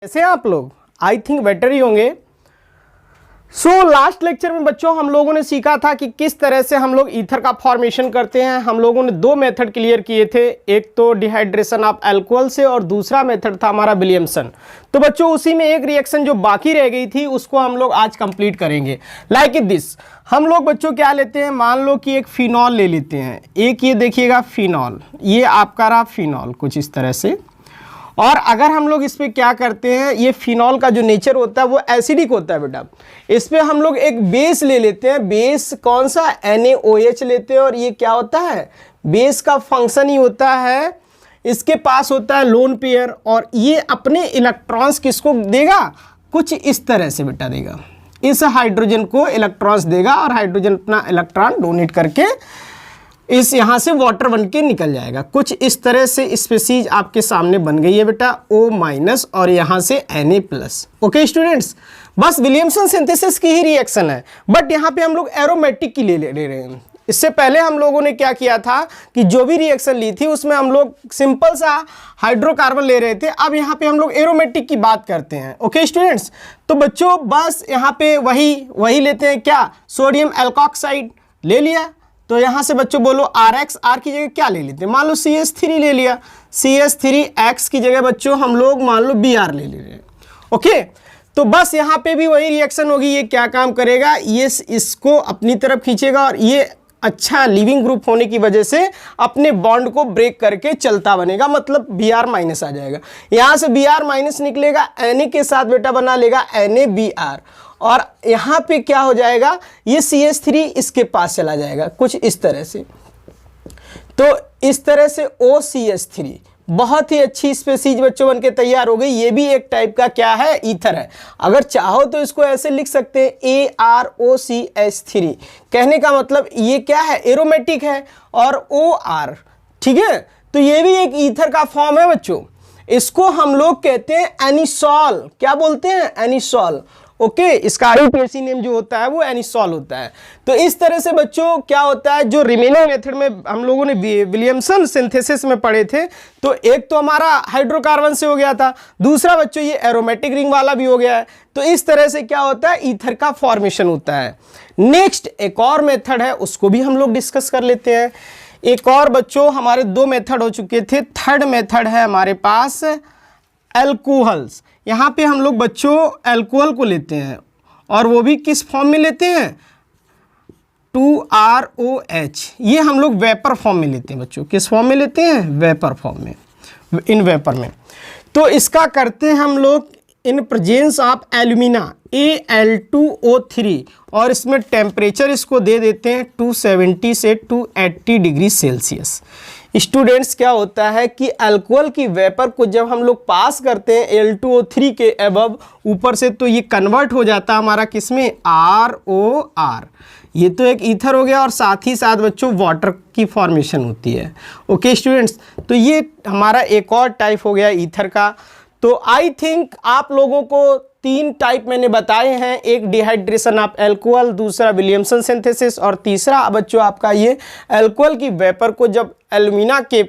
कैसे हैं आप लोग? आई थिंक बेटर ही होंगे। लास्ट लेक्चर में बच्चों हम लोगों ने सीखा था कि किस तरह से हम लोग ईथर का फॉर्मेशन करते हैं। हम लोगों ने दो मेथड क्लियर किए थे, एक तो डिहाइड्रेशन ऑफ अल्कोहल से और दूसरा मेथड था हमारा विलियमसन। तो बच्चों उसी में एक रिएक्शन जो बाकी रह गई थी उसको हम लोग आज कंप्लीट करेंगे। लाइक इट दिस, हम लोग बच्चों क्या लेते हैं, मान लो कि एक फिनॉल ले लेते हैं। एक ये देखिएगा फिनॉल, ये आपका रहा फिनॉल कुछ इस तरह से। और अगर हम लोग इस पर क्या करते हैं, ये फिनॉल का जो नेचर होता है वो एसिडिक होता है बेटा। इस पर हम लोग एक बेस ले लेते हैं। बेस कौन सा? NaOH लेते हैं। और ये क्या होता है, बेस का फंक्शन ही होता है, इसके पास होता है लोन पेयर और ये अपने इलेक्ट्रॉन्स किसको देगा, कुछ इस तरह से बेटा देगा, इस हाइड्रोजन को इलेक्ट्रॉन्स देगा और हाइड्रोजन अपना इलेक्ट्रॉन डोनेट करके इस यहाँ से वाटर बन के निकल जाएगा। कुछ इस तरह से स्पीसीज आपके सामने बन गई है बेटा, O- और यहाँ से Na+। ओके स्टूडेंट्स, बस विलियमसन सिंथेसिस की ही रिएक्शन है, बट यहाँ पे हम लोग एरोमेटिक की ले रहे हैं। इससे पहले हम लोगों ने क्या किया था कि जो भी रिएक्शन ली थी उसमें हम लोग सिंपल सा हाइड्रोकार्बन ले रहे थे। अब यहाँ पे हम लोग एरोमेटिक की बात करते हैं। ओके स्टूडेंट्स, तो बच्चों बस यहाँ पे वही लेते हैं, क्या, सोडियम एल्कोक्साइड ले लिया। तो यहाँ से बच्चों बोलो RX, R की जगह क्या ले लेते हैं, मान लो CH3 ले लिया। CH3X की जगह बच्चों हम लोग मान लो Br ले रहे हैं। ओके, तो बस यहाँ पे भी वही रिएक्शन होगी। ये क्या काम करेगा, ये इसको अपनी तरफ खींचेगा और ये अच्छा लिविंग ग्रुप होने की वजह से अपने बॉन्ड को ब्रेक करके चलता बनेगा, मतलब Br- आ जाएगा। यहाँ से Br- निकलेगा, Na के साथ बेटा बना लेगा NaBr और यहाँ पे क्या हो जाएगा, ये CH3 इसके पास चला जाएगा कुछ इस तरह से। तो इस तरह से OCH3 बहुत ही अच्छी स्पीसीज बच्चों बन के तैयार हो गई। ये भी एक टाइप का क्या है, ईथर है। अगर चाहो तो इसको ऐसे लिख सकते हैं ArOCH3। कहने का मतलब ये क्या है, एरोमेटिक है और OR, ठीक है। तो ये भी एक ईथर का फॉर्म है बच्चों। इसको हम लोग कहते हैं एनिसॉल। क्या बोलते हैं, एनिसॉल। ओके, इसका IUPAC नेम जो होता है वो एनिसॉल होता है। तो इस तरह से बच्चों क्या होता है, जो रिमेनिंग मेथड में हम लोगों ने विलियमसन सिंथेसिस में पढ़े थे, तो एक तो हमारा हाइड्रोकार्बन से हो गया था, दूसरा बच्चों ये एरोमेटिक रिंग वाला भी हो गया है। तो इस तरह से क्या होता है, ईथर का फॉर्मेशन होता है। नेक्स्ट एक और मेथड है, उसको भी हम लोग डिस्कस कर लेते हैं। एक और बच्चों हमारे दो मेथड हो चुके थे, थर्ड मेथड है हमारे पास अल्कोहल्स। यहाँ पे हम लोग बच्चों अल्कोहल को लेते हैं और वो भी किस फॉर्म में लेते हैं, 2ROH। ये हम लोग वेपर फॉर्म में लेते हैं बच्चों। किस फॉर्म में लेते हैं, वेपर फॉर्म में, इन वेपर में। तो इसका करते हैं हम लोग in presence of alumina Al2O3 और इसमें टेम्परेचर इसको दे देते हैं 270 से 280 डिग्री सेल्सियस। स्टूडेंट्स क्या होता है कि अल्कोहल की वेपर को जब हम लोग पास करते हैं Al2O3 के अबव ऊपर से, तो ये कन्वर्ट हो जाता है हमारा किसमें, ROR। ये तो एक ईथर हो गया और साथ ही साथ बच्चों वाटर की फॉर्मेशन होती है। ओके स्टूडेंट्स, तो ये हमारा एक और टाइप हो गया ईथर का। तो आई थिंक आप लोगों को तीन टाइप मैंने बताए हैं, एक डिहाइड्रेशन ऑफ अल्कोहल, दूसरा विलियमसन सिंथेसिस और तीसरा बच्चों आपका ये अल्कोहल की वेपर को जब एल्यूमिना के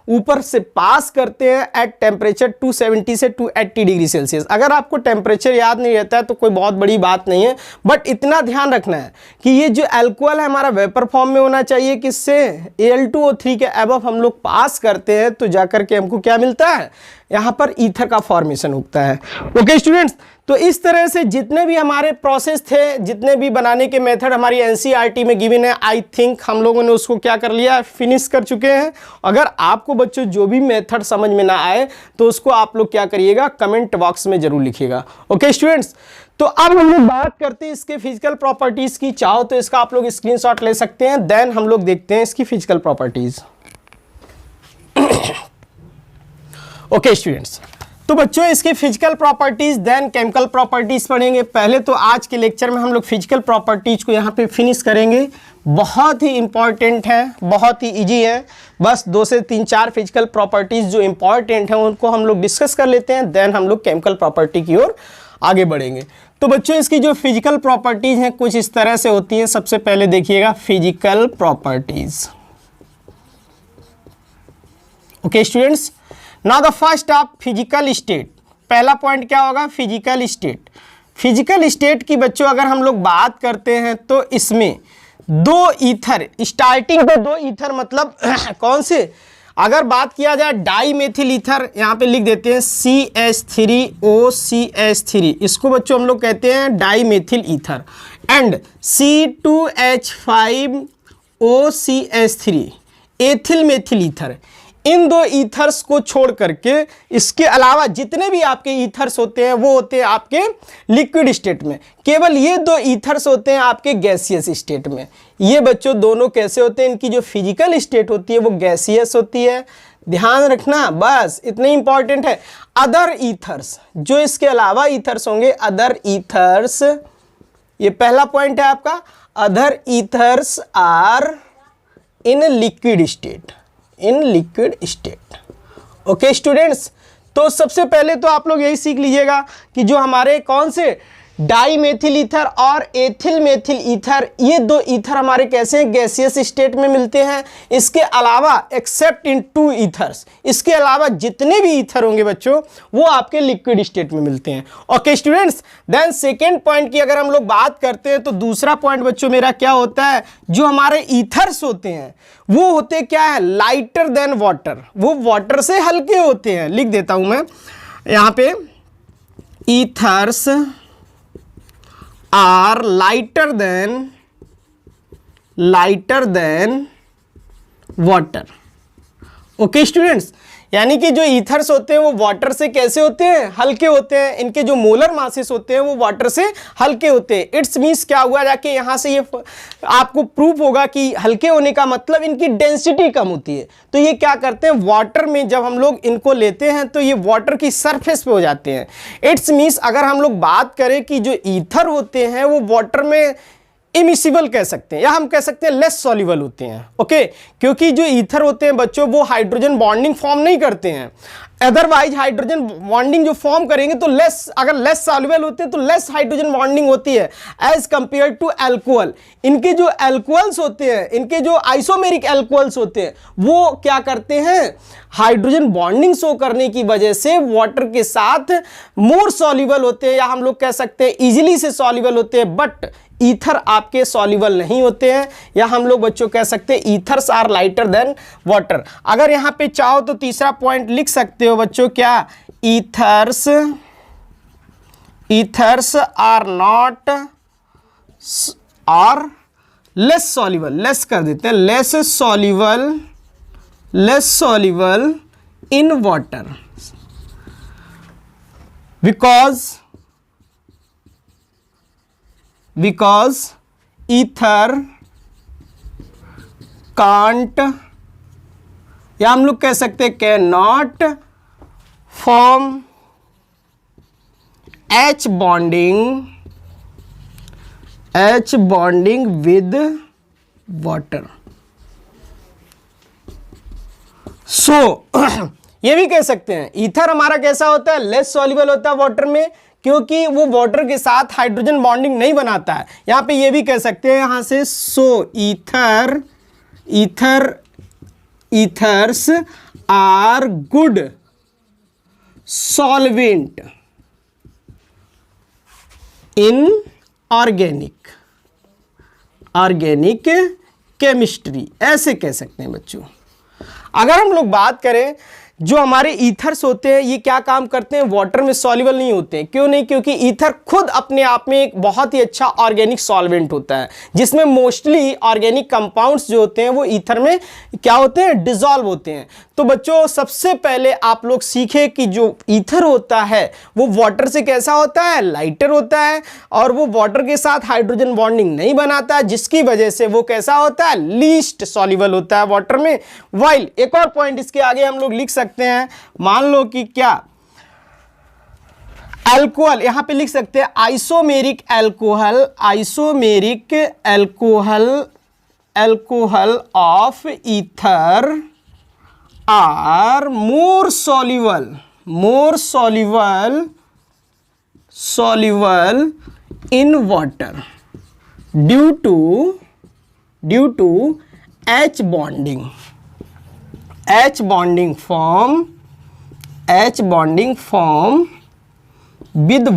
ऊपर से पास करते हैं एट टेम्परेचर 270 से 280 डिग्री सेल्सियस। अगर आपको टेम्परेचर याद नहीं रहता है तो कोई बहुत बड़ी बात नहीं है, बट इतना ध्यान रखना है कि ये जो अल्कोहल है हमारा वेपर फॉर्म में होना चाहिए। किससे, Al2O3 के अबव हम लोग पास करते हैं तो जाकर के हमको क्या मिलता है, यहाँ पर ईथर का फॉर्मेशन उगता है। ओके स्टूडेंट्स, तो इस तरह से जितने भी हमारे प्रोसेस थे, जितने भी बनाने के मेथड हमारी NCERT में गिवन है, आई थिंक हम लोगों ने उसको क्या कर लिया, फिनिश कर चुके हैं। अगर आपको बच्चों जो भी मेथड समझ में ना आए तो उसको आप लोग क्या करिएगा, कमेंट बॉक्स में जरूर लिखिएगा। ओके स्टूडेंट्स, तो अब हम लोग बात करते हैं इसके फिजिकल प्रॉपर्टीज की। चाहो तो इसका आप लोग स्क्रीनशॉट ले सकते हैं, देन हम लोग देखते हैं इसकी फिजिकल प्रॉपर्टीज। ओके स्टूडेंट्स, तो बच्चों इसकी physical properties then chemical properties पढ़ेंगे। पहले तो आज के लेक्चर में हम लोग फिजिकल प्रॉपर्टीज को यहाँ पे फिनिश करेंगे। बहुत ही इंपॉर्टेंट है, बहुत ही इजी है। बस 2 से 3-4 फिजिकल प्रॉपर्टीज जो इंपॉर्टेंट हैं उनको हम लोग डिस्कस कर लेते हैं, देन हम लोग केमिकल प्रॉपर्टी की ओर आगे बढ़ेंगे। तो बच्चों इसकी जो फिजिकल प्रॉपर्टीज हैं कुछ इस तरह से होती हैं। सबसे पहले देखिएगा physical properties. Okay students, now the first of physical state. पहला पॉइंट क्या होगा, फिजिकल स्टेट। फिजिकल स्टेट की बच्चों अगर हम लोग बात करते हैं तो इसमें दो ईथर, स्टार्टिंग पे दो ईथर मतलब कौन से, अगर बात किया जाए डाई मेथिल ईथर, यहाँ पे लिख देते हैं CH3OCH3, इसको बच्चों हम लोग कहते हैं di methyl ether, and C2H5OCH3 ethyl methyl ether. इन दो ईथर्स को छोड़ करके इसके अलावा जितने भी आपके ईथर्स होते हैं वो होते हैं आपके लिक्विड स्टेट में, केवल ये दो ईथर्स होते हैं आपके गैसियस स्टेट में। ये बच्चों दोनों कैसे होते हैं, इनकी जो फिजिकल स्टेट होती है वो गैसियस होती है, ध्यान रखना, बस इतने इंपॉर्टेंट है। अदर ईथर्स, जो इसके अलावा ईथर्स होंगे, अदर ईथर्स, ये पहला पॉइंट है आपका, other ethers are in liquid state, in liquid state. Okay students, तो सबसे पहले तो आप लोग यही सीख लीजिएगा कि जो हमारे कौन से डाई मेथिल ईथर और एथिल मेथिल ईथर, ये दो ईथर हमारे कैसे हैं, गैसियस स्टेट में मिलते हैं। इसके अलावा एक्सेप्ट इन टू ईथर्स, इसके अलावा जितने भी ईथर होंगे बच्चों वो आपके लिक्विड स्टेट में मिलते हैं। Okay students, then second point की अगर हम लोग बात करते हैं तो दूसरा पॉइंट बच्चों मेरा क्या होता है, जो हमारे ईथर्स होते हैं वो होते क्या है, लाइटर देन वाटर, वो वाटर से हल्के होते हैं। लिख देता हूं मैं यहां पे, ethers are lighter than water. Okay students, यानी कि जो ईथर्स होते हैं वो वाटर से कैसे होते हैं, हल्के होते हैं, इनके जो मोलर मासेस होते हैं वो वाटर से हल्के होते हैं। इट्स मीन्स क्या हुआ, जाके यहां से ये आपको प्रूफ होगा कि हल्के होने का मतलब इनकी डेंसिटी कम होती है। तो ये क्या करते हैं, वाटर में जब हम लोग इनको लेते हैं तो ये वाटर की सरफेस पे हो जाते हैं। इट्स मीन्स अगर हम लोग बात करें कि जो ईथर होते हैं वो वाटर में इमिसिबल कह सकते हैं, या हम कह सकते हैं लेस सॉल्युबल होते हैं। ओके, क्योंकि जो ईथर होते हैं बच्चों वो हाइड्रोजन बॉन्डिंग फॉर्म नहीं करते हैं। अदरवाइज हाइड्रोजन बॉन्डिंग जो फॉर्म करेंगे तो लेस, अगर लेस सॉल्युबल होते हैं तो लेस हाइड्रोजन बॉन्डिंग होती है एज कंपेयर टू एल्कोहल। इनके जो एल्कोहल्स होते हैं, इनके जो आइसोमेरिक एल्कोहल्स होते हैं वो क्या करते हैं, हाइड्रोजन बॉन्डिंग शो करने की वजह से वाटर के साथ मोर सॉल्युबल होते हैं, या हम लोग कह सकते हैं इजीली से सॉल्युबल होते हैं। बट ईथर आपके सॉल्युबल नहीं होते हैं, या हम लोग बच्चों कह सकते हैं ethers are lighter than water. अगर यहां पे चाहो तो तीसरा पॉइंट लिख सकते हो बच्चों, क्या, ईथर्स आर नॉट और लेस सॉल्युबल, लेस कर देते हैं, less soluble in water because ether can't, या हम लोग कह सकते हैं can not form H bonding with water। सो ये भी कह सकते हैं ईथर हमारा कैसा होता है, लेस सॉल्युबल होता है वाटर में, क्योंकि वो वाटर के साथ हाइड्रोजन बॉन्डिंग नहीं बनाता है। यहां पे ये भी कह सकते हैं यहां से, so ethers are good solvent in organic chemistry, ऐसे कह सकते हैं बच्चों। अगर हम लोग बात करें जो हमारे ईथर्स होते हैं ये क्या काम करते हैं, वाटर में सॉल्युबल नहीं होते हैं। क्यों नहीं, क्योंकि ईथर खुद अपने आप में एक बहुत ही अच्छा ऑर्गेनिक सॉल्वेंट होता है, जिसमें मोस्टली ऑर्गेनिक कंपाउंड्स जो होते हैं वो ईथर में क्या होते हैं, डिसॉल्व होते हैं। तो बच्चों सबसे पहले आप लोग सीखे कि जो ईथर होता है वो वाटर से कैसा होता है, लाइटर होता है, और वो वाटर के साथ हाइड्रोजन बॉन्डिंग नहीं बनाता, जिसकी वजह से वो कैसा होता है, लीस्ट सॉल्युबल होता है वाटर में। वाइल एक और पॉइंट इसके आगे हम लोग लिख सकते हैं, मान लो कि क्या, अल्कोहल, यहां पे लिख सकते हैं isomeric alcohol of ether are more soluble in water due to H bonding form with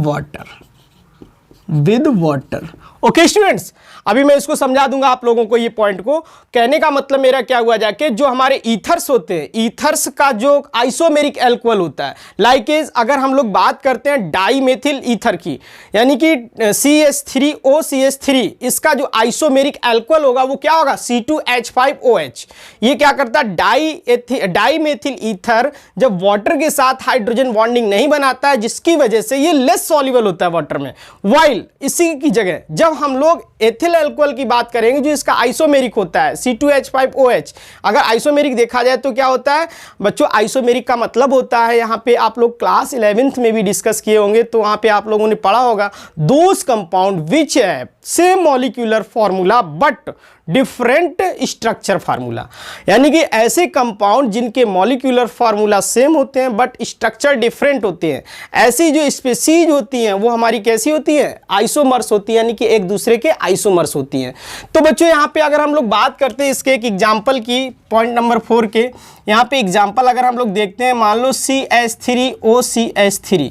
water. Okay students, अभी मैं इसको समझा दूंगा आप लोगों को। ये पॉइंट को कहने का मतलब मेरा क्या हुआ जाके, जो हमारे ईथर्स होते हैं, ईथर्स का जो आइसोमेरिक एल्कोहल होता है, लाइक अगर हम लोग बात करते हैं डाईमेथिल ईथर की, यानी कि CH3OCH3, इसका जो आइसोमेरिक एल्कोहल होगा वो क्या होगा, C2H5OH। ये क्या करता है, डाईमेथिल ईथर जब वाटर के साथ हाइड्रोजन बॉन्डिंग नहीं बनाता है, जिसकी वजह से ये लेस सॉल्युबल होता है वाटर में। वाइल इसी की जगह जब हम लोग एथिल अल्कोहल की बात करेंगे, जो इसका आइसोमेरिक होता है C2H5OH, अगर आइसोमेरिक देखा जाए तो क्या होता है बच्चों, आइसोमेरिक का मतलब होता है, यहाँ पे आप लोग क्लास 11th में भी डिस्कस किए होंगे, तो वहाँ पे आप लोगों ने पढ़ा होगा, those compound which have same molecular formula but different structure formula, यानी कि ऐसे कंपाउंड जिनके मॉलिक्यूलर फार्मूला सेम होते हैं बट स्ट्रक्चर डिफरेंट होते हैं। ऐसी जो स्पीसीज होती हैं वो हमारी कैसी होती हैं, आइसोमर्स होती है, यानी कि एक दूसरे के आइसोमर्स होती हैं। तो बच्चों यहाँ पे अगर हम लोग बात करते हैं इसके एक एग्जाम्पल की, पॉइंट नंबर 4 के, यहाँ पे एग्जाम्पल अगर हम लोग देखते हैं, मान लो CH3OCH3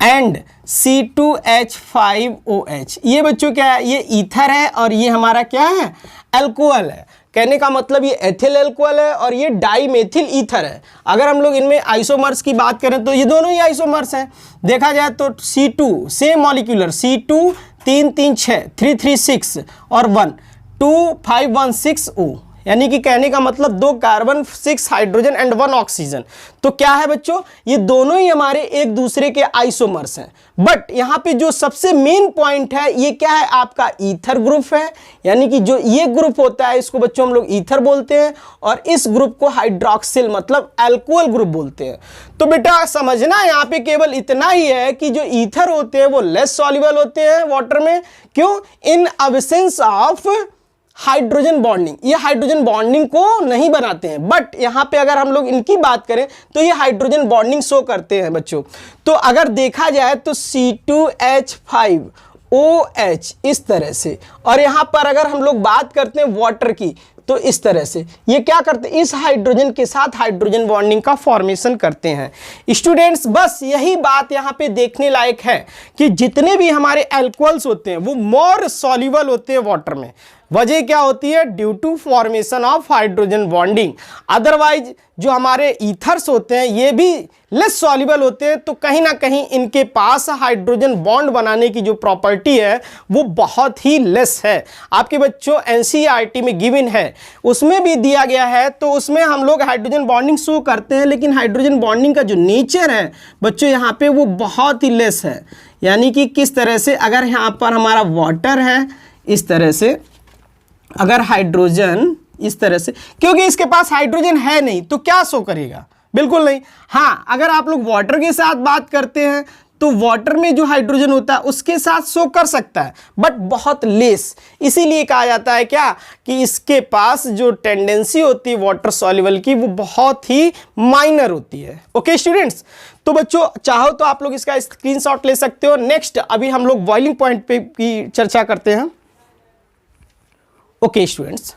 एंड C2H5OH, ये बच्चों क्या है, ये ईथर है और ये हमारा क्या है, एल्कोहल है। कहने का मतलब ये एथिल एल्कोहल है और ये डाईमेथिल ईथर है। अगर हम लोग इनमें आइसोमर्स की बात करें तो ये दोनों ही आइसोमर्स हैं। देखा जाए तो C2 सेम मॉलिक्यूलर, C2 336 336 और 1 2516O, यानी कि कहने का मतलब 2 कार्बन 6 हाइड्रोजन एंड 1 ऑक्सीजन। तो क्या है बच्चों, ये दोनों ही हमारे एक दूसरे के आइसोमर्स हैं। बट यहाँ पे जो सबसे मेन पॉइंट है, ये क्या है, आपका ईथर ग्रुप है, यानी कि जो ये ग्रुप होता है इसको बच्चों हम लोग ईथर बोलते हैं, और इस ग्रुप को हाइड्रोक्सिल मतलब एल्कोहल ग्रुप बोलते हैं। तो बेटा समझना यहाँ पे केवल इतना ही है कि जो ईथर होते हैं वो लेस सॉल्युबल होते हैं वाटर में। क्यों, in absence of hydrogen bonding, ये हाइड्रोजन बॉन्डिंग को नहीं बनाते हैं। बट यहां पे अगर हम लोग इनकी बात करें तो ये हाइड्रोजन बॉन्डिंग शो करते हैं बच्चों। तो अगर देखा जाए तो C2H5OH इस तरह से, और यहां पर अगर हम लोग बात करते हैं वाटर की तो इस तरह से, ये क्या करते हैं, इस हाइड्रोजन के साथ हाइड्रोजन बॉन्डिंग का फॉर्मेशन करते हैं। स्टूडेंट्स बस यही बात यहाँ पे देखने लायक है कि जितने भी हमारे एल्कोहल्स होते हैं वो मोर सॉल्युबल होते हैं वाटर में। वजह क्या होती है, due to formation of hydrogen bonding. Otherwise जो हमारे ईथर्स होते हैं ये भी लेस सॉल्युबल होते हैं, तो कहीं ना कहीं इनके पास हाइड्रोजन बॉन्ड बनाने की जो प्रॉपर्टी है वो बहुत ही लेस है। आपके बच्चों NCERT में गिवन है, उसमें भी दिया गया है, तो उसमें हम लोग हाइड्रोजन बॉन्डिंग शो करते हैं, लेकिन हाइड्रोजन बॉन्डिंग का जो नेचर है बच्चों यहाँ पे वो बहुत ही लेस है। यानी कि किस तरह से, अगर यहाँ पर हमारा वाटर है इस तरह से, अगर हाइड्रोजन इस तरह से, क्योंकि इसके पास हाइड्रोजन है नहीं तो क्या शो करेगा, बिल्कुल नहीं। हाँ, अगर आप लोग वाटर के साथ बात करते हैं तो वाटर में जो हाइड्रोजन होता है उसके साथ शो कर सकता है, बट बहुत लेस। इसीलिए कहा जाता है क्या, कि इसके पास जो टेंडेंसी होती है वाटर सॉल्युबल की वो बहुत ही माइनर होती है। ओके स्टूडेंट्स, तो बच्चों चाहो तो आप लोग इसका स्क्रीनशॉट ले सकते हो। नेक्स्ट अभी हम लोग बॉइलिंग पॉइंट पे की चर्चा करते हैं। ओके स्टूडेंट्स,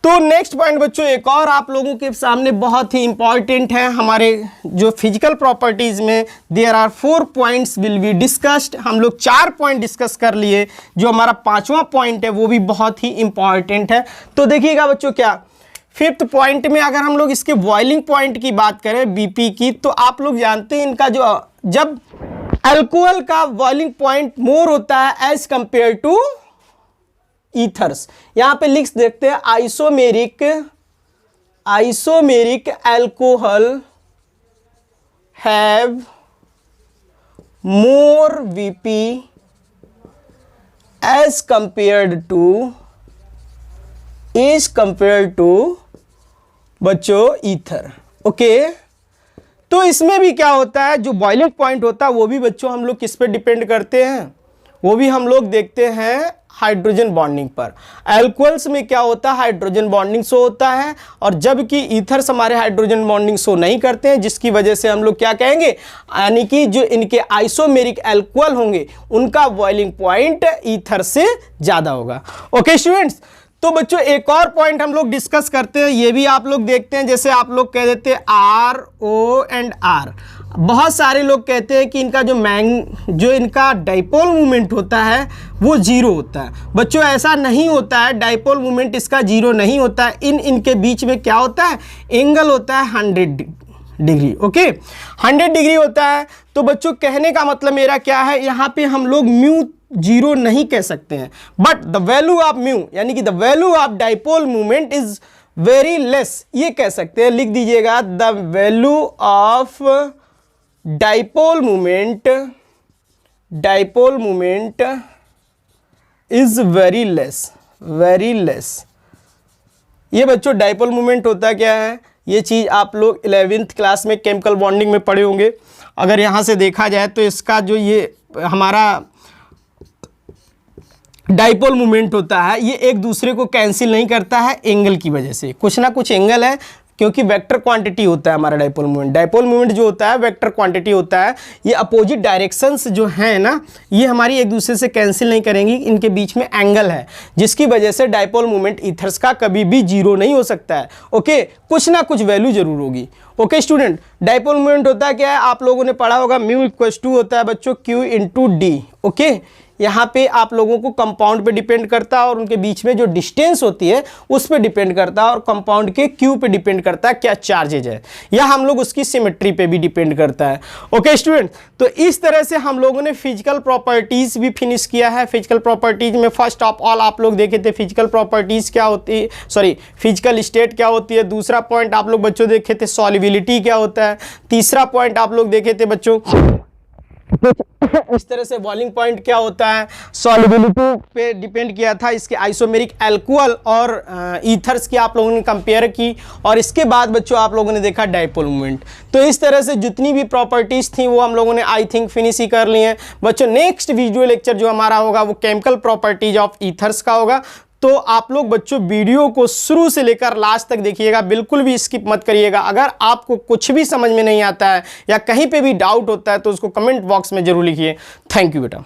तो नेक्स्ट पॉइंट बच्चों एक और आप लोगों के सामने बहुत ही इंपॉर्टेंट है। हमारे जो फिजिकल प्रॉपर्टीज में there are 4 points will be discussed. हम लोग 4 पॉइंट डिस्कस कर लिए, जो हमारा 5वां पॉइंट है वो भी बहुत ही इंपॉर्टेंट है। तो देखिएगा बच्चों, क्या 5th पॉइंट में अगर हम लोग इसके बॉइलिंग पॉइंट की बात करें BP की, तो आप लोग जानते हैं इनका जो, जब अल्कोहल का बॉइलिंग पॉइंट मोर होता है एज कंपेयर टू ईथर्स, यहां पे लिख देखते हैं, isomeric alcohol have more VP as compared to बच्चों ईथर। ओके, तो इसमें भी क्या होता है, जो बॉइलिंग पॉइंट होता है वो भी बच्चों हम लोग किस पे डिपेंड करते हैं, वो भी हम लोग देखते हैं हाइड्रोजन बॉन्डिंग पर। एल्कोहल्स में क्या होता है, हाइड्रोजन बॉन्डिंग शो होता है, और जबकि ईथर्स हमारे हाइड्रोजन बॉन्डिंग शो नहीं करते हैं, जिसकी वजह से हम लोग क्या कहेंगे, यानी कि जो इनके आइसोमेरिक एल्कोहल होंगे उनका बॉइलिंग पॉइंट ईथर से ज़्यादा होगा। ओके स्टूडेंट्स, तो बच्चों एक और पॉइंट हम लोग डिस्कस करते हैं, ये भी आप लोग देखते हैं, जैसे आप लोग कह देते हैं RO एंड R। बहुत सारे लोग कहते हैं कि इनका जो इनका डाइपोल मोमेंट होता है वो जीरो होता है। बच्चों ऐसा नहीं होता है, डाइपोल मोमेंट इसका जीरो नहीं होता है। इनके बीच में क्या होता है, एंगल होता है 100 डिग्री। ओके, 100 डिग्री होता है। तो बच्चों कहने का मतलब मेरा क्या है, यहाँ पे हम लोग म्यू जीरो नहीं कह सकते हैं, but the value of mu यानी कि the value of dipole moment is very less, ये कह सकते हैं। लिख दीजिएगा, the value of dipole moment is very less. ये बच्चों डाइपोल मोमेंट होता क्या है, ये चीज़ आप लोग 11th क्लास में केमिकल बॉन्डिंग में पढ़े होंगे। अगर यहाँ से देखा जाए तो इसका जो ये हमारा डाइपोल मोमेंट होता है, ये एक दूसरे को कैंसिल नहीं करता है एंगल की वजह से। कुछ ना कुछ एंगल है, क्योंकि वेक्टर क्वांटिटी होता है हमारा डाइपोल मोमेंट। डाइपोल मोमेंट जो होता है वेक्टर क्वांटिटी होता है। ये अपोजिट डायरेक्शंस जो हैं ना, ये हमारी एक दूसरे से कैंसिल नहीं करेंगी, इनके बीच में एंगल है, जिसकी वजह से डाइपोल मोमेंट ईथर्स का कभी भी जीरो नहीं हो सकता है। ओके, कुछ ना कुछ वैल्यू जरूर होगी। ओके स्टूडेंट, डाइपोल मोमेंट होता है क्या है, आप लोगों ने पढ़ा होगा, म्यू इक्वल्स टू होता है बच्चों Q इंटू डी। ओके, यहाँ पे आप लोगों को कंपाउंड पे डिपेंड करता है और उनके बीच में जो डिस्टेंस होती है उस पे डिपेंड करता है, और कंपाउंड के क्यू पे डिपेंड करता है क्या चार्जेज है, या हम लोग उसकी सिमेट्री पे भी डिपेंड करता है। ओके स्टूडेंट, तो इस तरह से हम लोगों ने फिजिकल प्रॉपर्टीज भी फिनिश किया है। फिजिकल प्रॉपर्टीज में फर्स्ट ऑफ ऑल आप लोग देखे थे फिजिकल प्रॉपर्टीज क्या होती है, सॉरी फिजिकल स्टेट क्या होती है। दूसरा पॉइंट आप लोग बच्चों देखे थे सॉल्युबिलिटी क्या होता है। तीसरा पॉइंट आप लोग देखे थे बच्चों इस तरह से बॉइलिंग पॉइंट क्या होता है, सॉल्युबिलिटी पे डिपेंड किया था। इसके आइसोमेरिक एल्कोहल और ईथर्स की आप लोगों ने कंपेयर की, और इसके बाद बच्चों आप लोगों ने देखा डाइपोल मोमेंट। तो इस तरह से जितनी भी प्रॉपर्टीज थी वो हम लोगों ने आई थिंक फिनिश ही कर ली हैं बच्चों। नेक्स्ट वीडियो लेक्चर जो हमारा होगा वो केमिकल प्रॉपर्टीज ऑफ ईथर्स का होगा। तो आप लोग बच्चों वीडियो को शुरू से लेकर लास्ट तक देखिएगा, बिल्कुल भी स्किप मत करिएगा। अगर आपको कुछ भी समझ में नहीं आता है या कहीं पे भी डाउट होता है तो उसको कमेंट बॉक्स में जरूर लिखिए। थैंक यू बेटा।